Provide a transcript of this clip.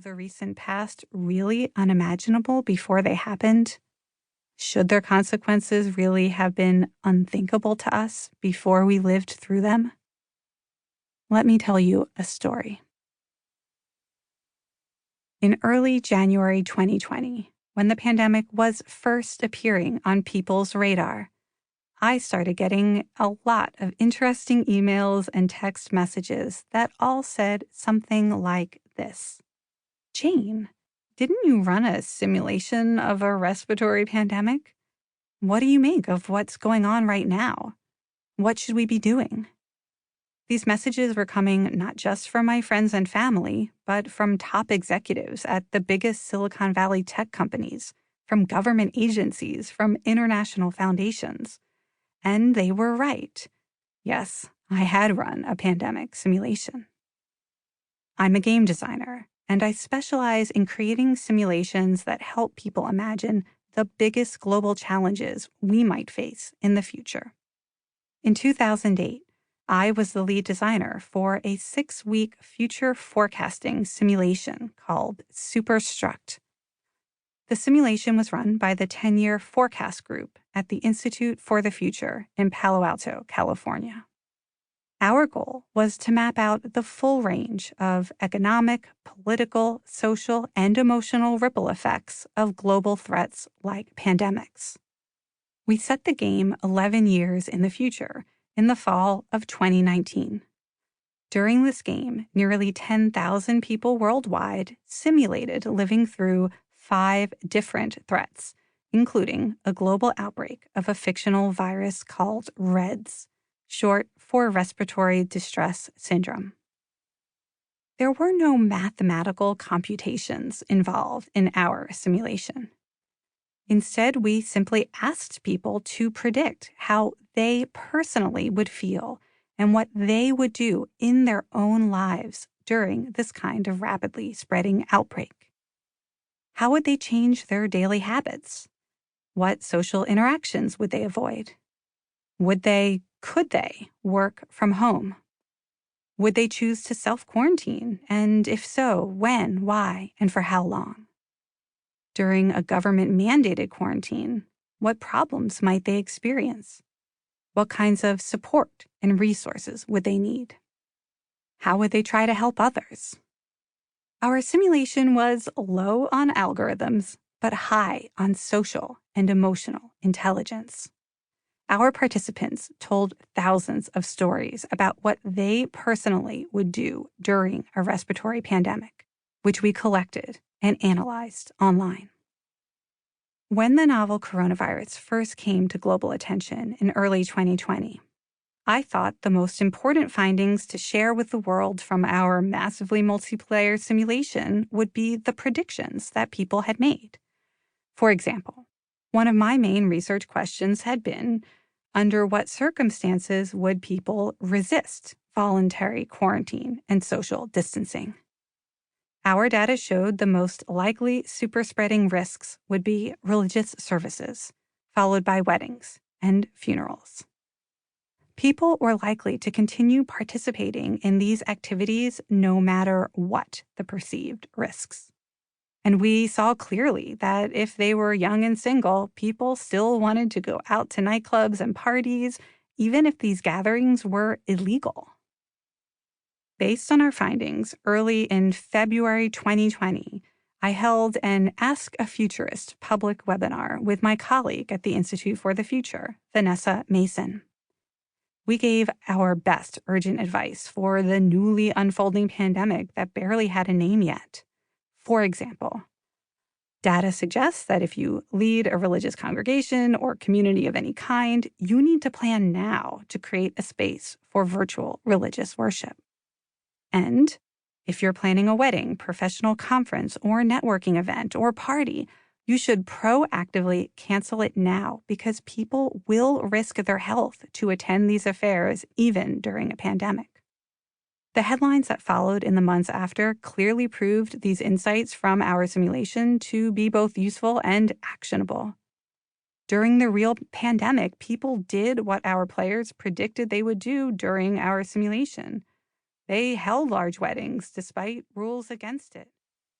of the recent past really unimaginable before they happened? Should their consequences really have been unthinkable to us before we lived through them? Let me tell you a story. In early January 2020, when the pandemic was first appearing on people's radar, I started getting a lot of interesting emails and text messages that all said something like this. Jane, didn't you run a simulation of a respiratory pandemic? What do you make of what's going on right now? What should we be doing? These messages were coming not just from my friends and family, but from top executives at the biggest Silicon Valley tech companies, from government agencies, from international foundations. And they were right. Yes, I had run a pandemic simulation. I'm a game designer, and I specialize in creating simulations that help people imagine the biggest global challenges we might face in the future. In 2008, I was the lead designer for a 6-week future forecasting simulation called Superstruct. The simulation was run by the 10-year forecast group at the Institute for the Future in Palo Alto, California. Our goal was to map out the full range of economic, political, social, and emotional ripple effects of global threats like pandemics. We set the game 11 years in the future, in the fall of 2019. During this game, nearly 10,000 people worldwide simulated living through 5 different threats, including a global outbreak of a fictional virus called REDS, short for respiratory distress syndrome. There were no mathematical computations involved in our simulation. Instead, we simply asked people to predict how they personally would feel and what they would do in their own lives during this kind of rapidly spreading outbreak. How would they change their daily habits? What social interactions would they avoid? Could they work from home? Would they choose to self-quarantine? And if so, when, why, and for how long? During a government-mandated quarantine, what problems might they experience? What kinds of support and resources would they need? How would they try to help others? Our simulation was low on algorithms, but high on social and emotional intelligence. Our participants told thousands of stories about what they personally would do during a respiratory pandemic, which we collected and analyzed online. When the novel coronavirus first came to global attention in early 2020, I thought the most important findings to share with the world from our massively multiplayer simulation would be the predictions that people had made. For example, one of my main research questions had been, under what circumstances would people resist voluntary quarantine and social distancing? Our data showed the most likely super-spreading risks would be religious services, followed by weddings and funerals. People were likely to continue participating in these activities no matter what the perceived risks. And we saw clearly that if they were young and single, people still wanted to go out to nightclubs and parties, even if these gatherings were illegal. Based on our findings, early in February 2020, I held an Ask a Futurist public webinar with my colleague at the Institute for the Future, Vanessa Mason. We gave our best urgent advice for the newly unfolding pandemic that barely had a name yet. For example, data suggests that if you lead a religious congregation or community of any kind, you need to plan now to create a space for virtual religious worship. And if you're planning a wedding, professional conference, or networking event or party, you should proactively cancel it now because people will risk their health to attend these affairs even during a pandemic. The headlines that followed in the months after clearly proved these insights from our simulation to be both useful and actionable. During the real pandemic, people did what our players predicted they would do during our simulation. They held large weddings despite rules against it.